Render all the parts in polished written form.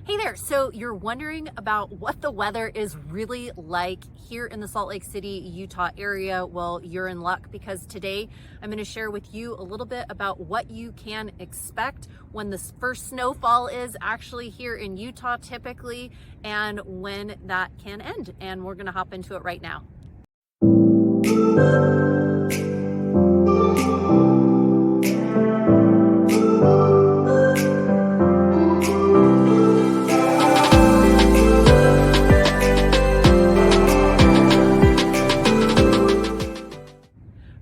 Hey there, so you're wondering about what the weather is really like here in the Salt Lake City, Utah area. Well, you're in luck because today I'm going to share with you a little bit about what you can expect when the first snowfall is actually here in Utah typically, and when that can end. And we're going to hop into it right now.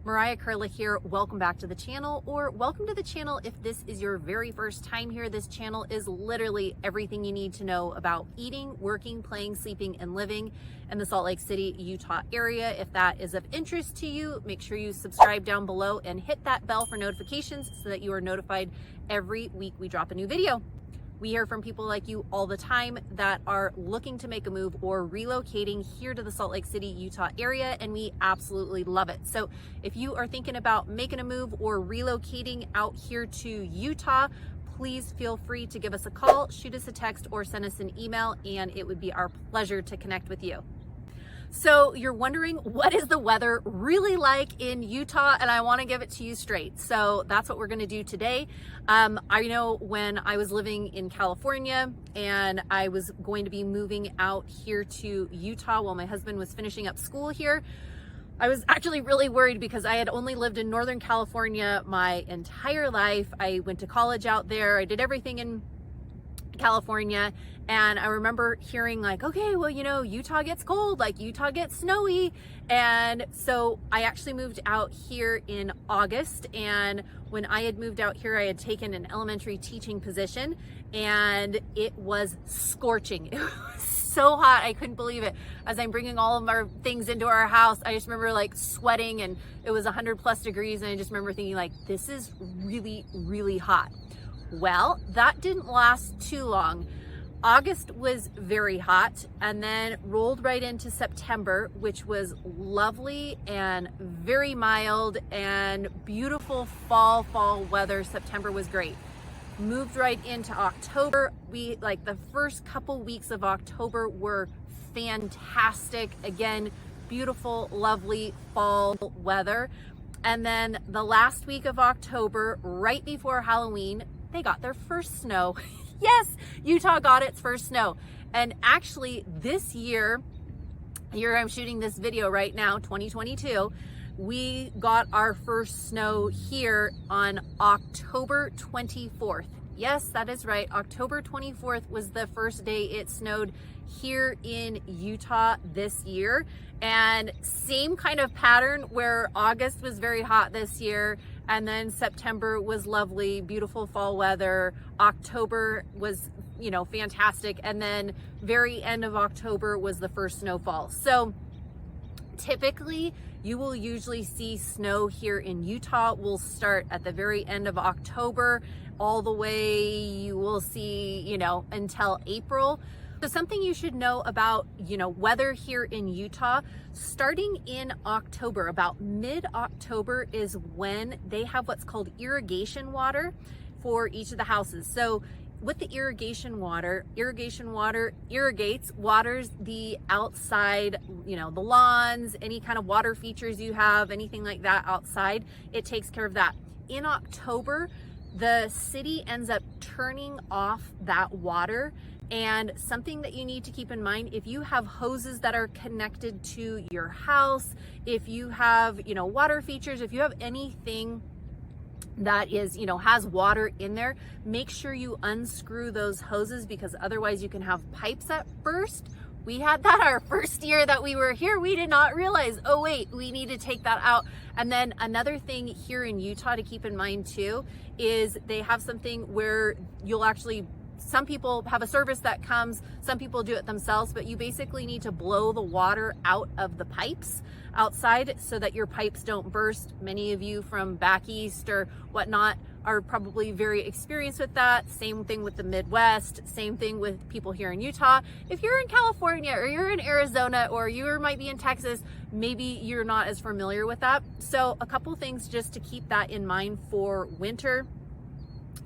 Mariah here. Welcome back to the channel, or welcome to the channel if this is your very first time here. This channel is literally everything you need to know about eating, working, playing, sleeping, and living in the Salt Lake City, Utah area. If that is of interest to you, make sure you subscribe down below and hit that bell for notifications so that you are notified every week we drop a new video. We hear from people like you all the time that are looking to make a move or relocating here to the Salt Lake City, Utah area, and we absolutely love it. So if you are thinking about making a move or relocating out here to Utah, please feel free to give us a call, shoot us a text, or send us an email, and it would be our pleasure to connect with you. So you're wondering, what is the weather really like in Utah? And I want to give it to you straight. So that's what we're going to do today. I know when I was living in California and I was going to be moving out here to Utah while my husband was finishing up school here, I was actually really worried because I had only lived in Northern California my entire life. I went to college out there. I did everything in California, and I remember hearing like, okay, well, you know, Utah gets cold, like Utah gets snowy. And so I actually moved out here in August, and when I had moved out here, I had taken an elementary teaching position, and it was scorching. It was so hot, I couldn't believe it. As I'm bringing all of our things into our house, I just remember like sweating, and it was 100+ degrees, and I just remember thinking like, this is really, really hot. Well, that didn't last too long. August was very hot, and then rolled right into September, which was lovely and very mild and beautiful fall weather. September was great. Moved right into October. The first couple weeks of October were fantastic. Again, beautiful, lovely fall weather. And then the last week of October, right before Halloween, they got their first snow. Yes, Utah got its first snow. And actually this year I'm shooting this video right now, 2022, we got our first snow here on October 24th. Yes, that is right. October 24th was the first day it snowed here in Utah this year. And same kind of pattern where August was very hot this year, and then September was lovely, beautiful fall weather. October was, fantastic. And then very end of October was the first snowfall. So typically you will usually see snow here in Utah. We'll start at the very end of October, all the way you will see, until April. So something you should know about, weather here in Utah, starting in October, about mid-October is when they have what's called irrigation water for each of the houses. So with the irrigation water irrigates, waters the outside, the lawns, any kind of water features you have, anything like that outside, it takes care of that. In October, the city ends up turning off that water. And something that you need to keep in mind, if you have hoses that are connected to your house, if you have, water features, if you have anything that is, has water in there, make sure you unscrew those hoses, because otherwise you can have pipes that burst. We had that our first year that we were here. We did not realize, oh wait, we need to take that out. And then another thing here in Utah to keep in mind too, is they have something where you'll actually, some people have a service that comes, some people do it themselves, but you basically need to blow the water out of the pipes outside so that your pipes don't burst. Many of you from back east or whatnot are probably very experienced with that. Same thing with the Midwest, same thing with people here in Utah. If you're in California or you're in Arizona or you might be in Texas, maybe you're not as familiar with that. So a couple things just to keep that in mind for winter.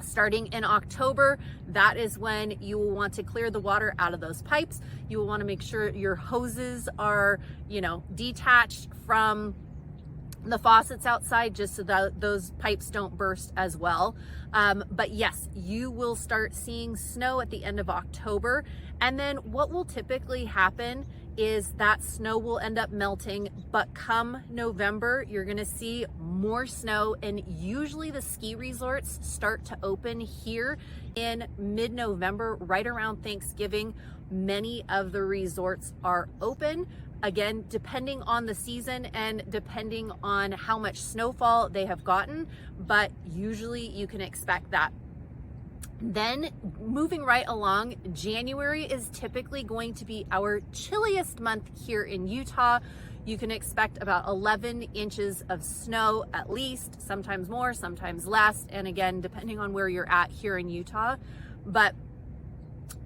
Starting in October, that is when you will want to clear the water out of those pipes. You will want to make sure your hoses are, detached from the faucets outside, just so that those pipes don't burst as well. But yes, you will start seeing snow at the end of October. And then what will typically happen is that snow will end up melting, but come November, you're gonna see more snow, and usually the ski resorts start to open here in mid-November, right around Thanksgiving. Many of the resorts are open. Again, depending on the season and depending on how much snowfall they have gotten, but usually you can expect that. Then moving right along, January is typically going to be our chilliest month here in Utah. You can expect about 11 inches of snow at least, sometimes more, sometimes less. And again, depending on where you're at here in Utah, but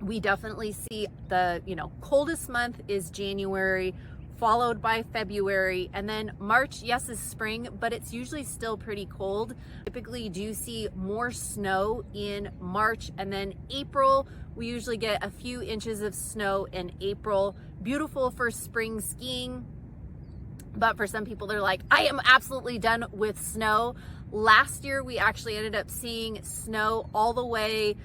we definitely see the, coldest month is January, followed by February, and then March, yes, is spring, but it's usually still pretty cold. Typically you do see more snow in March, and then April, we usually get a few inches of snow in April. Beautiful for spring skiing, but for some people, they're like, I am absolutely done with snow. Last year, we actually ended up seeing snow all the way,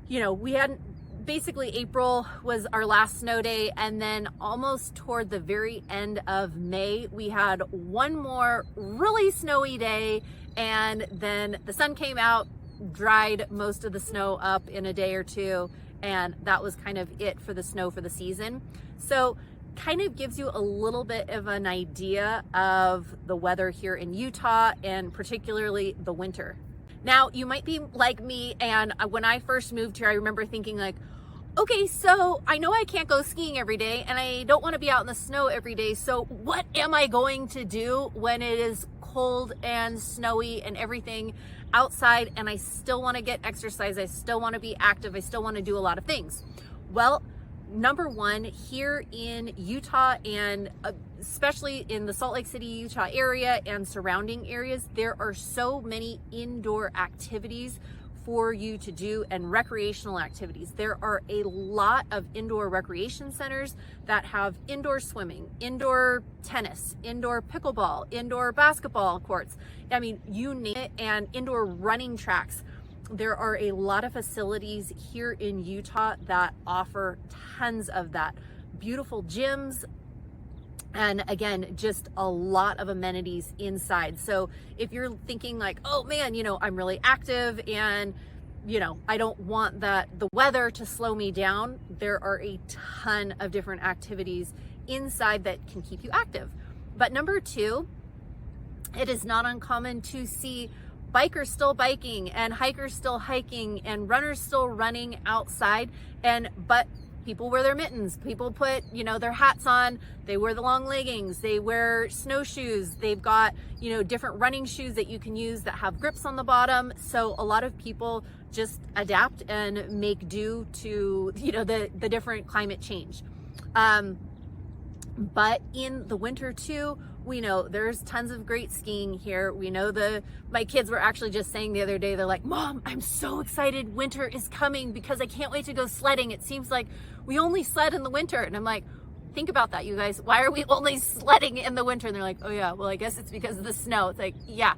we hadn't, basically April was our last snow day, and then almost toward the very end of May, we had one more really snowy day, and then the sun came out, dried most of the snow up in a day or two, and that was kind of it for the snow for the season. So kind of gives you a little bit of an idea of the weather here in Utah, and particularly the winter. Now, you might be like me, and when I first moved here, I remember thinking like, okay, so I know I can't go skiing every day, and I don't want to be out in the snow every day, so what am I going to do when it is cold and snowy and everything outside, and I still want to get exercise, I still want to be active, I still want to do a lot of things? Well, number one, here in Utah, and especially in the Salt Lake City, Utah area and surrounding areas, there are so many indoor activities for you to do, and recreational activities. There are a lot of indoor recreation centers that have indoor swimming, indoor tennis, indoor pickleball, indoor basketball courts. I mean, you name it, and indoor running tracks. There are a lot of facilities here in Utah that offer tons of that. Beautiful gyms, and again, just a lot of amenities inside. So if you're thinking like, oh man, I'm really active, and I don't want the weather to slow me down, there are a ton of different activities inside that can keep you active. But number two, it is not uncommon to see bikers still biking, and hikers still hiking, and runners still running outside, but people wear their mittens, people put, their hats on, they wear the long leggings, they wear snowshoes, they've got, different running shoes that you can use that have grips on the bottom. So a lot of people just adapt and make do to, the different climate change. But in the winter too, we know there's tons of great skiing here. We know my kids were actually just saying the other day, they're like, Mom, I'm so excited winter is coming because I can't wait to go sledding. It seems like we only sled in the winter. And I'm like, think about that, you guys. Why are we only sledding in the winter? And they're like, oh yeah, well, I guess it's because of the snow. It's like, yeah.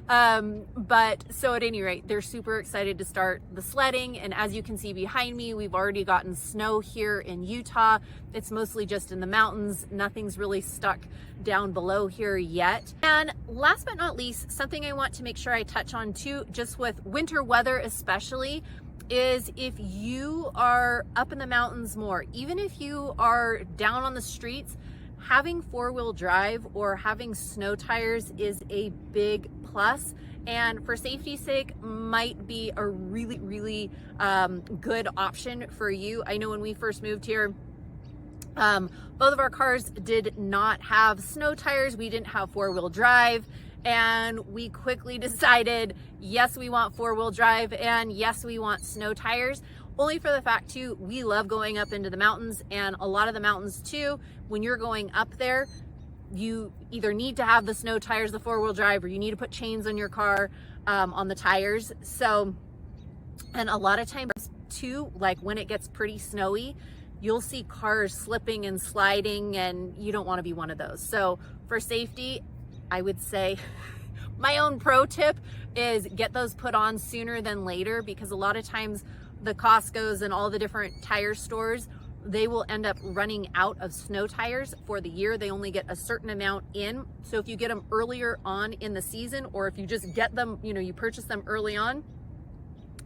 But so at any rate, they're super excited to start the sledding. And as you can see behind me, we've already gotten snow here in Utah. It's mostly just in the mountains. Nothing's really stuck down below here yet. And last but not least, something I want to make sure I touch on too, just with winter weather especially, is if you are up in the mountains more, even if you are down on the streets, having four-wheel drive or having snow tires is a big plus, and for safety's sake might be a really, really good option for you. I know when we first moved here, both of our cars did not have snow tires. We didn't have four-wheel drive, and we quickly decided, yes, we want four-wheel drive, and yes, we want snow tires. Only for the fact too, we love going up into the mountains, and a lot of the mountains too, when you're going up there, you either need to have the snow tires, the four-wheel drive, or you need to put chains on your car, on the tires. So And a lot of times too, like when it gets pretty snowy, you'll see cars slipping and sliding, and you don't want to be one of those. So for safety, I would say my own pro tip is get those put on sooner than later, because a lot of times the Costco's and all the different tire stores, they will end up running out of snow tires for the year. They only get a certain amount in. So if you get them earlier on in the season, or if you just get them, you purchase them early on,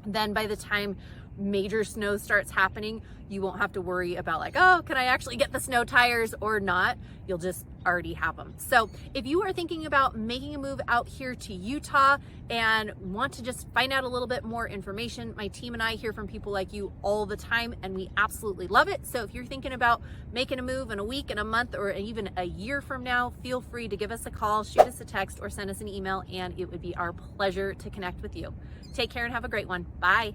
then by the time major snow starts happening, you won't have to worry about like, oh, can I actually get the snow tires or not? You'll just already have them. So if you are thinking about making a move out here to Utah and want to just find out a little bit more information, my team and I hear from people like you all the time, and we absolutely love it. So if you're thinking about making a move in a week, in a month, or even a year from now, feel free to give us a call, shoot us a text, or send us an email, and it would be our pleasure to connect with you. Take care and have a great one. Bye.